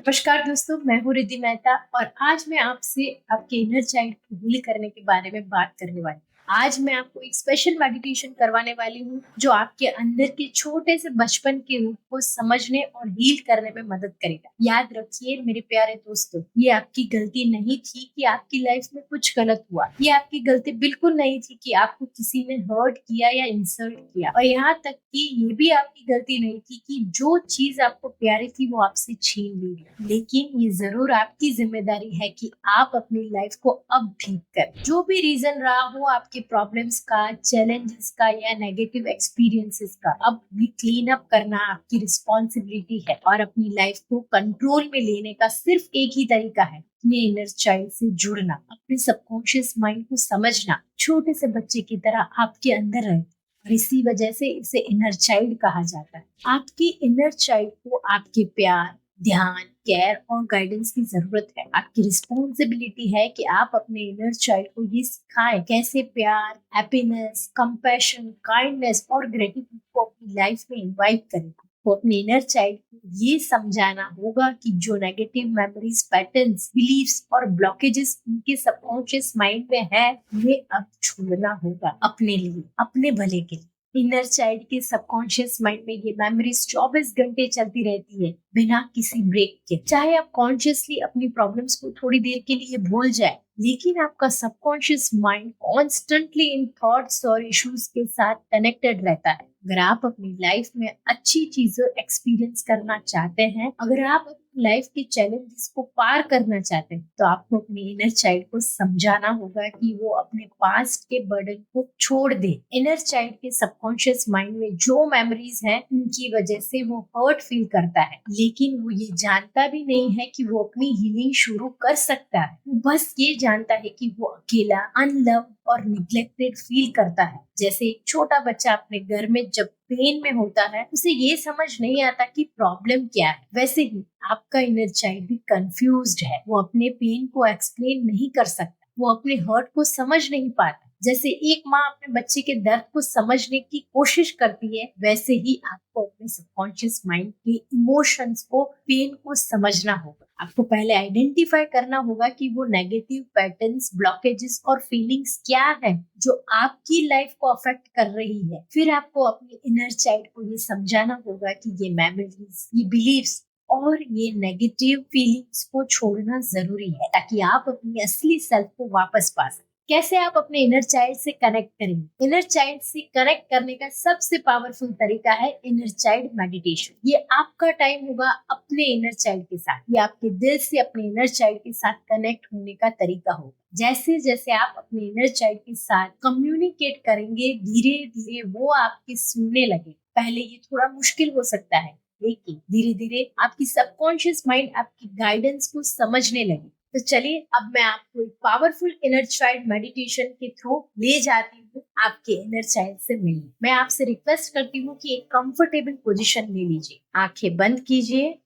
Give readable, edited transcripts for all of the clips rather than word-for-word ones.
नमस्कार दोस्तों, मैं हूँ रिद्धि मेहता और आज मैं आपसे आपके इनर चाइल्ड को हील करने के बारे में बात करने वाली हूँ। आज मैं आपको एक स्पेशल मेडिटेशन करवाने वाली हूँ जो आपके अंदर के छोटे से बचपन के रूप को समझने और हील करने में मदद करेगा। याद रखिए मेरे प्यारे दोस्तों, ये आपकी गलती नहीं थी कि आपकी लाइफ में कुछ गलत हुआ। ये आपकी गलती बिल्कुल नहीं थी कि आपको किसी ने हर्ट किया या इंसल्ट किया, और यहाँ तक कि ये भी आपकी गलती नहीं थी कि जो चीज आपको प्यारी थी वो आपसे छीन ली गई। लेकिन ये जरूर आपकी जिम्मेदारी है कि आप अपनी लाइफ को अब ठीक करें। जो भी रीजन रहा हो आपके प्रॉब्लम्स का, चैलेंजेस का या नेगेटिव एक्सपीरियंसेस का, अब भी क्लीन अप करना आपकी रिस्पॉन्सिबिलिटी है। और अपनी लाइफ को कंट्रोल में लेने का सिर्फ एक ही तरीका है, अपने इनर चाइल्ड से जुड़ना, अपने सबकॉन्शियस माइंड को समझना। छोटे से बच्चे की तरह आपके अंदर रहे और इसी वजह से इसे इनर चाइल्ड कहा जाता है। आपकी इनर चाइल्ड को आपके प्यार, ध्यान, केयर और गाइडेंस की जरूरत है। आपकी रिस्पॉन्सिबिलिटी है कि आप अपने इनर चाइल्ड को ये सिखाएं कैसे प्यार, हैप्पीनेस, कंपैशन, काइंडनेस और ग्रेटिट्यूड को अपनी लाइफ में इनवाइट करें। को अपने इनर चाइल्ड को ये समझाना होगा कि जो नेगेटिव मेमोरीज, पैटर्न्स, बिलीव्स और ब्लॉकेजेस उनके सबकॉन्शियस माइंड में है, ये अब छोड़ना होगा अपने लिए, अपने भले के लिए। इनर चाइल्ड के सबकॉन्शियस माइंड में ये मेमोरीज 24 घंटे चलती रहती है बिना किसी ब्रेक के। चाहे आप कॉन्शियसली अपनी प्रॉब्लम्स को थोड़ी देर के लिए भूल जाए, लेकिन आपका subconscious mind constantly in thoughts और इश्यूज के साथ कनेक्टेड रहता है। अगर आप अपनी लाइफ में अच्छी चीजें एक्सपीरियंस करना चाहते हैं, अगर आप अपनी लाइफ के चैलेंजेस को पार करना चाहते हैं, तो आपको अपने इनर चाइल्ड को समझाना होगा कि वो अपने पास्ट के बर्डन को छोड़ दे। इनर चाइल्ड के सबकॉन्शियस माइंड में जो मेमोरीज हैं, उनकी वजह से वो हर्ट फील करता है, लेकिन वो ये जानता भी नहीं है कि वो अपनी हीलिंग शुरू कर सकता है। वो बस ये जानता है कि वो अकेला, अनलव और निग्लेक्टेड फील करता है। जैसे एक छोटा बच्चा अपने घर में जब पेन में होता है, उसे ये समझ नहीं आता कि प्रॉब्लम क्या है, वैसे ही आपका इनर चाइल्ड भी कंफ्यूज्ड है। वो अपने पेन को एक्सप्लेन नहीं कर सकता, वो अपने हर्ट को समझ नहीं पाता। जैसे एक माँ अपने बच्चे के दर्द को समझने की कोशिश करती है, वैसे ही आपको अपने सबकॉन्शियस माइंड के इमोशंस को, पेन को समझना होगा। आपको पहले आइडेंटिफाई करना होगा कि वो नेगेटिव पैटर्न्स, ब्लॉकेजेस और फीलिंग्स क्या है जो आपकी लाइफ को अफेक्ट कर रही है। फिर आपको अपने इनर चाइल्ड को ये समझाना होगा कि ये मेमोरीज, ये बिलीव्स और ये नेगेटिव फीलिंग्स को छोड़ना जरूरी है, ताकि आप अपनी असली सेल्फ को वापस पा सकें। कैसे आप अपने इनर चाइल्ड से कनेक्ट करेंगे? इनर चाइल्ड से कनेक्ट करने का सबसे पावरफुल तरीका है इनर चाइल्ड मेडिटेशन। ये आपका टाइम होगा अपने इनर चाइल्ड के साथ। ये आपके दिल से अपने इनर चाइल्ड के साथ कनेक्ट होने का तरीका होगा। जैसे जैसे आप अपने इनर चाइल्ड के साथ कम्युनिकेट करेंगे, धीरे धीरे वो आपके सुनने लगे। पहले ये थोड़ा मुश्किल हो सकता है, लेकिन धीरे धीरे आपकी सबकॉन्शियस माइंड आपकी गाइडेंस को समझने लगे। तो चलिए, अब मैं आपको एक पावरफुल इनर चाइल्ड मेडिटेशन के थ्रू ले जाती हूँ आपके इनर चाइल्ड से मिलने। मैं आपसे रिक्वेस्ट करती हूँ कि एक कंफर्टेबल पोजीशन ले लीजिए, आंखें बंद कीजिए,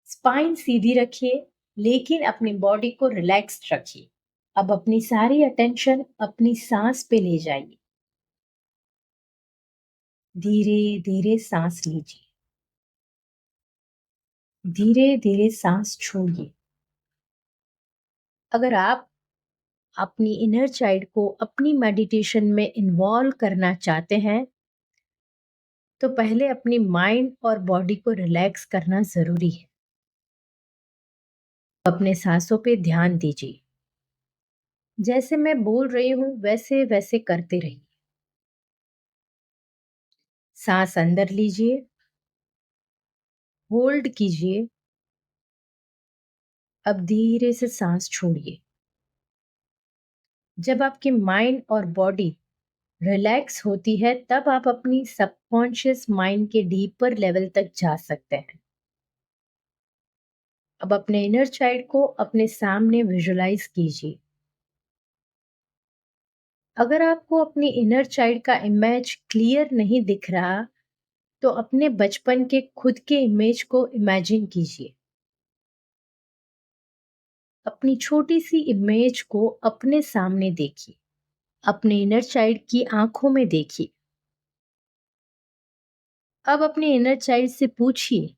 स्पाइन सीधी रखिए, लेकिन अपनी बॉडी को रिलैक्स्ड रखिए। अब अपनी सारी अटेंशन अपनी सांस पे ले जाइए। धीरे धीरे सांस लीजिए, धीरे धीरे सांस छोड़िए। अगर आप अपनी इनर चाइल्ड को अपनी मेडिटेशन में इन्वॉल्व करना चाहते हैं, तो पहले अपनी माइंड और बॉडी को रिलैक्स करना जरूरी है। अपने सांसों पे ध्यान दीजिए। जैसे मैं बोल रही हूँ वैसे वैसे करते रहिए। सांस अंदर लीजिए, होल्ड कीजिए। अब धीरे से सांस छोड़िए। जब आपकी माइंड और बॉडी रिलैक्स होती है, तब आप अपनी सबकॉन्शियस माइंड के डीपर लेवल तक जा सकते हैं। अब अपने इनर चाइल्ड को अपने सामने विजुलाइज कीजिए। अगर आपको अपनी इनर चाइल्ड का इमेज क्लियर नहीं दिख रहा, तो अपने बचपन के खुद के इमेज को इमेजिन कीजिए। अपनी छोटी सी इमेज को अपने सामने देखिए। अपने इनर चाइल्ड की आंखों में देखिए। अब अपने इनर चाइल्ड से पूछिए,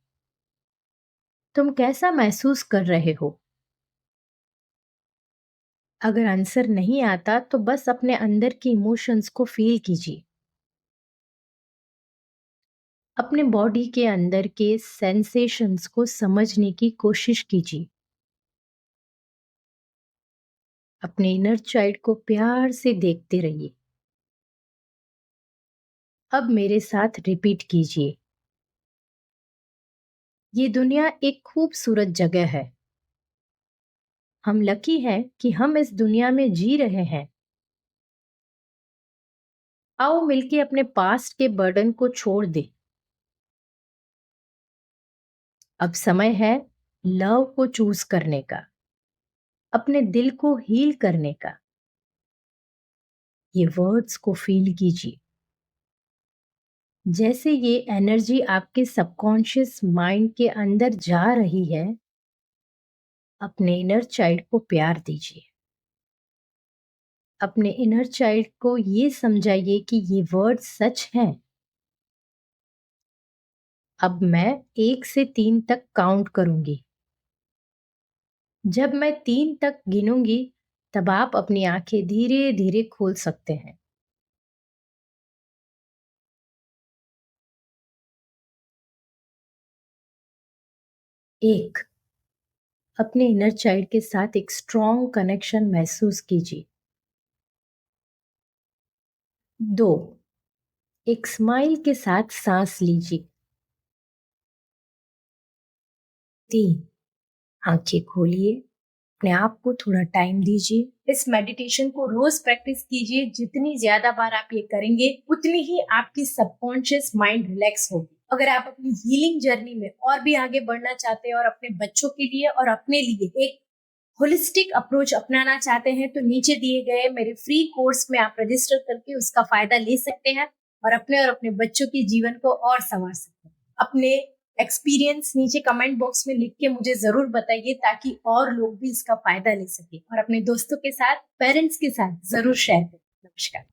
तुम कैसा महसूस कर रहे हो? अगर आंसर नहीं आता तो बस अपने अंदर के इमोशंस को फील कीजिए। अपने बॉडी के अंदर के सेंसेशंस को समझने की कोशिश कीजिए। अपने इनर चाइल्ड को प्यार से देखते रहिए। अब मेरे साथ रिपीट कीजिए। ये दुनिया एक खूबसूरत जगह है। हम लकी हैं कि हम इस दुनिया में जी रहे हैं। आओ मिलके अपने पास्ट के बर्डन को छोड़ दें। अब समय है लव को चूज करने का, अपने दिल को हील करने का। ये वर्ड्स को फील कीजिए। जैसे ये एनर्जी आपके सबकॉन्शियस माइंड के अंदर जा रही है, अपने इनर चाइल्ड को प्यार दीजिए। अपने इनर चाइल्ड को ये समझाइए कि ये वर्ड सच हैं। अब मैं 1 से 3 तक काउंट करूंगी। जब मैं 3 तक गिनूंगी, तब आप अपनी आंखें धीरे धीरे खोल सकते हैं। 1, अपने इनर चाइल्ड के साथ एक स्ट्रॉन्ग कनेक्शन महसूस कीजिए। 2, एक स्माइल के साथ सांस लीजिए। 3, आंखें खोलिए, अपने आप को थोड़ा टाइम दीजिए। इस मेडिटेशन को रोज प्रैक्टिस कीजिए। जितनी ज्यादा बार आप ये करेंगे, उतनी ही आपकी सबकॉन्शियस माइंड रिलैक्स होगी। अगर आप अपनी हीलिंग जर्नी में और भी आगे बढ़ना चाहते हैं और अपने बच्चों के लिए और अपने लिए एक होलिस्टिक अप्रोच अपनाना चाहते हैं, तो नीचे दिए गए मेरे फ्री कोर्स में आप रजिस्टर करके उसका फायदा ले सकते हैं और अपने बच्चों के जीवन को और संवार सकते हैं। अपने एक्सपीरियंस नीचे कमेंट बॉक्स में लिख के मुझे जरूर बताइए, ताकि और लोग भी इसका फायदा ले सके और अपने दोस्तों के साथ, पेरेंट्स के साथ जरूर शेयर करें। नमस्कार।